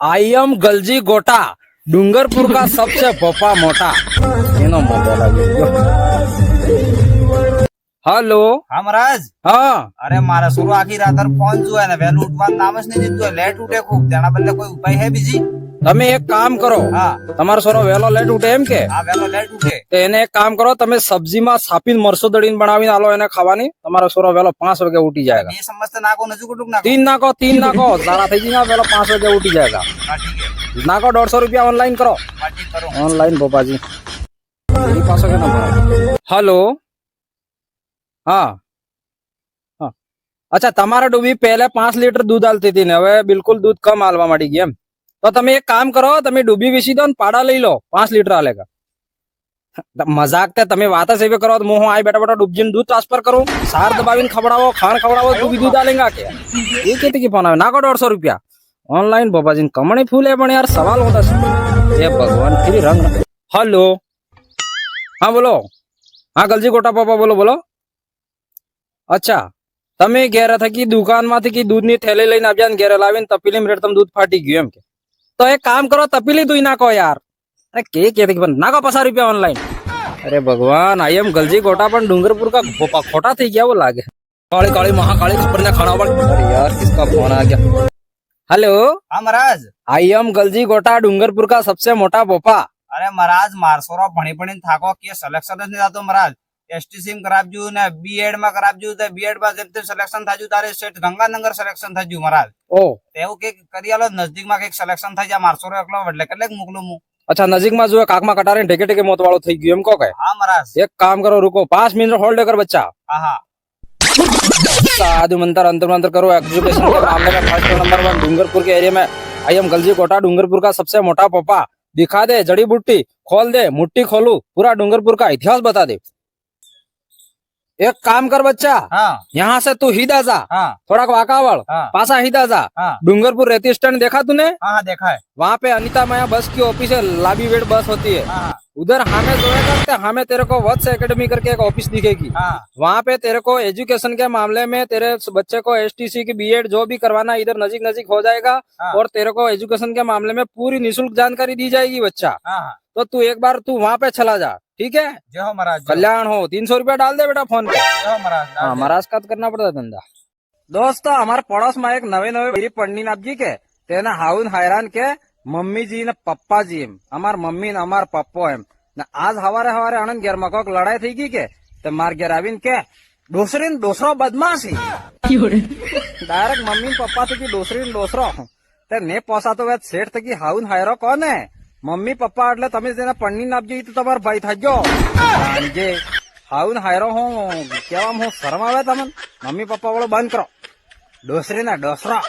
I am गलजी गोटा डूंगरपुर का सबसे पप्पा मोटा એનો મોબાઈલ આવી ગયો. हेलो હા મહારાજ हाँ અરે મારા સુરો આખી રાત ફોન જોયા ને વહેલું ઉઠવાનું નામ જ નહીં દીધું લેટ ઉઠે ખૂબ તેના બદલે કોઈ ઉપાય હે બીજી તમે એક કામ કરો હા તમારો સોરો વહેલો લેટ ઉઠે એમ કે હા વહેલો લેટ ઉઠે તો એને એક કામ કરો તમે સબ્જીમાં સાપીને મરસો દળીને બનાવીને આલો એને ખાવાની તમારો સોરો વહેલો 5 વાગે ઉઠી જાયગા. એ સમજતે નાખો નજુ કુટુક નાખો 3 નાખો તારા થઈ જઈને વહેલો 5 વાગે ઉઠી जाएगा. હા ઠીક હે નાખો 150 रुपया ऑनलाइन करो હા ઠીક કરો ऑनलाइन बोपाजी मेरी पास के नंबर. हेलो हाँ हाँ अच्छा તમારા ડૂબી પહેલે 5 લીટર દૂધ આલતી હતી ને હવે બિલકુલ દૂધ કમ આલવા માંડી ગઈ એમ. તો તમે એક કામ કરો તમે ડૂબી વિસી દો ને પાડા લઈ લો 5 લીટર આલેગા. મજાક તે તમે વાત જ એવી કરો તો હું આઈ બેટા બેટા ડૂબજીને દૂધ ટ્રાન્સફર કરું સાર દબાવીને ખવડાવો ખાણ ખવડાવો ડૂબી દૂધ આલેગા કે એ કેતી કે ફોન આવે નાખો 150 રૂપિયા ऑनलाइन बाबाजी कमणी फूले पण यार सवाल होता है ये भगवान फिर रंग. हेलो हाँ बोलो हाँ गलजी गोटा पापा बोलो बोलो. अच्छा તમે ઘેરે થકી દુકાન માંથી દૂધની થેલી લઈને આવ્યા ને ઘેરે લાવીને તપીલી રેટ તમે દૂધ ફાટી ગયું એમ કે તો એક કામ કરો તપીલી દૂધ નાખો યાર. અરે કે નાખો 50 રૂપિયા ऑनलाइन. अरे भगवान आई एम गलजी गोटा पण डूंगरपुर का खोटा थी गया वो लागे काली काली महाकाली खबर ने खाना पड़. अरे यार किसका फोन आ गया. हेलो હા મહારાજ आई एम गलजी गोटा डूंगरपुर का सबसे मोटा पोपा. અરે મહારાજ મારસોરો ભણી ભણીને થાકો કે સિલેક્શન જ નહીં થતું મહારાજ એસટીસી માં કરાવજો ને બીએડ માં કરાવજો તો બીએડ માં જેમ તેમ સિલેક્શન થાજુ તારે સ્ટેટ ગંગાનગર સિલેક્શન થાજુ મહારાજ ओ એવું કે કરી આલો નજદીક માં કઈક સિલેક્શન થઈ જાય મારસોરો એકલો એટલે કેટલેક મોકલું હું अच्छा नजीक में जो है काकमा कटारे ढेके ढेके मोत वालों थई गयो एम को कहे. હા महाराज एक काम करो रुको 5 मिनट होल्ड कर बच्चा હા હા साधु मंत्र अंतर मंत्र करो एजुकेशन के मामले में फर्स्ट नंबर 1 डूंगरपुर के एरिया में आई एम गलजी कोटा डूंगरपुर का सबसे मोटा पप्पा. दिखा दे जड़ी बूटी खोल दे मुट्ठी खोलू पूरा डूंगरपुर का इतिहास बता दे. एक काम कर बच्चा હા यहाँ से तू हिदा जा હા थोड़ा वाकावल हाँ पासा हिदा जा हाँ डूंगरपुर रेती स्टैंड देखा तूने हाँ हाँ देखा है वहाँ पे अनिता माया बस की ऑफिस है लाबी वेट बस होती है हाँ उधर हमें जो है हमें तेरे को वत्स एकेडमी करके एक ऑफिस दिखेगी. हाँ वहाँ पे तेरे को एजुकेशन के मामले में तेरे बच्चे को एसटीसी की बीएड जो भी करवाना इधर नजीक नजीक हो जाएगा हाँ और तेरे को एजुकेशन के मामले में पूरी निशुल्क जानकारी दी जाएगी बच्चा. हाँ हाँ तो तू एक बार तू वहाँ पे चला जा ठीक है. जय हो महाराज जय कल्याण हो 300 रुपया डाल दे बेटा फोन पे. हो महाराज हाँ महाराज का करना पड़ता धंधा. दोस्तों हमारे पड़ोस में एक नवे नवे मेरी पंडी नाथ जी के तेना हाउन हैरान के मम्मी जी ने पप्पा जी एम हमार मम्मी ने हमार पप्पो एम ने आज हवारे हवारे आनंद घेर मकोक लड़ाई थी की के ते मार घेर आवीन के दूसरो बदमाश ही डायरेक्ट मम्मी ने पप्पा थी की दूसरो ते ने पोसा तो वे सेठ थी की हाउन हैरो कौन है मम्मी पप्पा એટલે તમે તેના પણની નાપજી તો તમાર ભાઈ થાજો જે હાઉન હાયરો હું કેવામ હું શરમ આવે તમને મમ્મી પપ્પા વાળો બંધ કરો दूसरी ना दूसरा.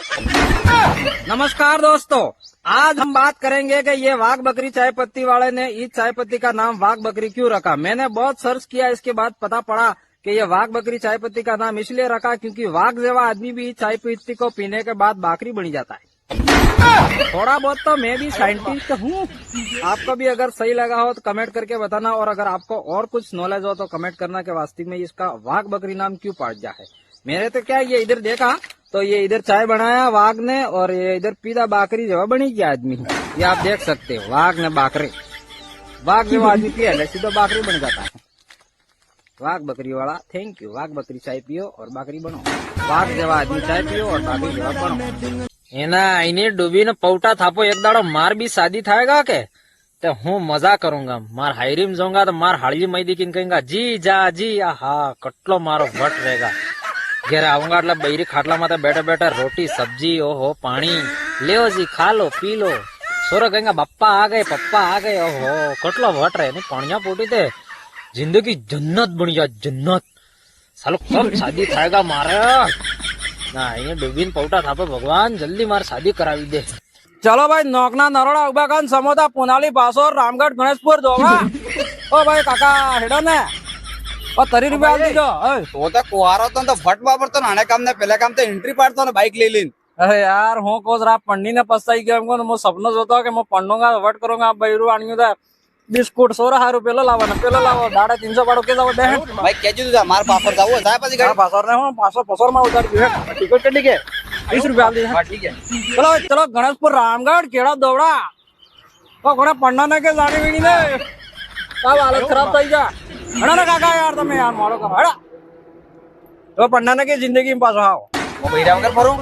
नमस्कार दोस्तों आज हम बात करेंगे कि ये वाघ बकरी चाय पत्ती वाले ने इस चाय पत्ती का नाम वाघ बकरी क्यों रखा. मैंने बहुत सर्च किया इसके बाद पता पड़ा कि ये वाघ बकरी चाय पत्ती का नाम इसलिए रखा क्योंकि वाघ जैसा आदमी भी इस चाय पत्ती को पीने के बाद बाकरी बन जाता है. थोड़ा बहुत तो मैं भी साइंटिस्ट हूँ. आपको भी अगर सही लगा हो तो कमेंट करके बताना और अगर आपको और कुछ नॉलेज हो तो कमेंट करना कि वास्तविक में इसका वाघ बकरी नाम क्यों पड़ गया है. मेरे तो क्या ये इधर देखा तो ये इधर चाय बनाया वाघ ने और ये इधर पीदा बाकरी जो बनी गया आदमी ये आप देख सकते हो वाघ ने बाकरी वाघ जो आदमी पिया सीधा बाकरी बन जाता है. वाघ बकरी वाला थैंक यू. वाघ बकरी चाय पियो और बाकरी बनो. वाघ जेवा आदमी चाय पियो और बाकरी जेवा बनो. एना आईने डूबी ने पौटा थापो एक दाड़ो मार भी शादी थाएगा के तो हूँ मजा करूंगा मार हायरीम जाऊंगा तो मार हाड़ी मई दी कहेगा जी जा जी आहा कटलो मारो वट रहेगा. ઘેરે આવુંગા એટલે બૈરી ખાટલા માં બેઠા બેઠા રોટી સબ્જી ઓહો પાણી લેવો જી ખા લો પી લો. સોરો કહેંગા પપ્પા आ गए ओहो कटलो वट रहे पानिया पोटी थे जिंदगी जन्नत बनी जा जन्नत. सालो कब शादी थाएगा मारे ना ये डूबीन पौटा थापे भगवान जल्दी मार शादी करावी दे. चलो भाई नौकना नरोड़ा उभा कान समोदा पुनाली बासोर रामगढ़ गणेशपुर दोगा. ओ भाई काका हेडो ने 30 રૂપિયા આપી દો. તો તો કુવારો તો ફટ વાપરતો નાને કામ ને પેલા કામ તો એન્ટ્રી પાડતો ને બાઇક લઈ લઈને अरे यार હું કોસ રા પંડી ને પસ્તાઈ ગયો એમ કો હું સપનો જોતો કે હું પંડોંગા વટ કरूंगा બૈરું આણ્યું તા બિસ્કુટ 16 રૂપિયા લાવવાના પેલો લાવો દાડા 300 પાડો કે જાવ દે ભાઈ કેજો તું માર પાપર જાવ જાય પછી પાસર ને હું 500 માં ઉતારી દે ટિકિટ કેટલી કે ₹20 दे हाँ ठीक है चलो चलो गणेशपुर रामगढ़ केड़ा दौड़ा तो कोने पढ़ना ने के जाने भी नहीं ने सब हालत खराब થઈ જા હણા ને કાકા યાર તમે યાર મોડો કરો હડા તો પન્ના ને કે જિંદગી માં પાછો આવો वो भैया वगैरह भरो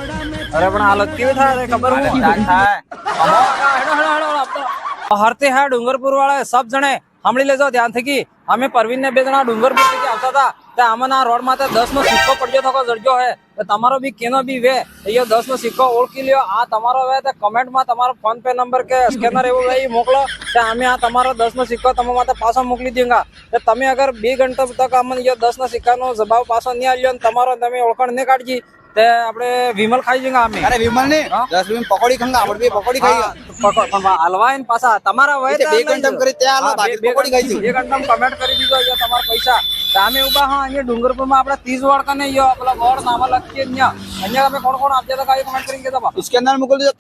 અરે પણ હાલત કેવી થાય રે ખબર अरे હું क्या है હરતે હે ડુંગરપુર વાળા सब જણે સાંભળી લેજો ધ્યાનથી કે અમે પરવીન ને બે જણા ડુંગરપુર થી આવતા હતા તે આમાં રોડ માં 10 નો સિક્કો પડ્યો થકો જડજો હે તો તમારો બી કેનો બી વે એ 10 નો સિક્કો ઓળખી લ્યો આ તમારો વે તો કમેન્ટ માં તમારો ફોન પે નંબર કે સ્કેનર એવું વે મોકલો તે અમે આ તમારો 10 નો સિક્કો તમારા માટે પાછો મોકલી દેંગા તો તમે અગર 2 ઘંટા તક અમને એ 10 નો સિક્કાનો જવાબ પાછો નહીં આલ્યો ને તમારો તમે ઓળખણ નહીં કાઢજી તે આપણે વિમલ ખાઈ જંગા અમે अरे विमल ने हाँ? 10 रुपये में पकौड़ी खाऊंगा આપણે બે પકોડી ખાઈ પણ હલવા ને પાછા તમારા વે બે ઘંટા કરી ત્યાં હાલો બાકી પકોડી ખાઈ છે 2 ઘંટા કમેન્ટ કરી દીધો અહીંયા તમારા પૈસા તો અમે ઉભા હા અહીંયા ડુંગરપુર માં આપડા 30 વાળ કને યો પેલા બોર્ડ નામ લખીએ અહીંયા અહીંયા અમે કોણ કોણ આપ્યા હતા કઈ કમેન્ટ કરીને કહેતા उसके अंदर मोकल दीजिए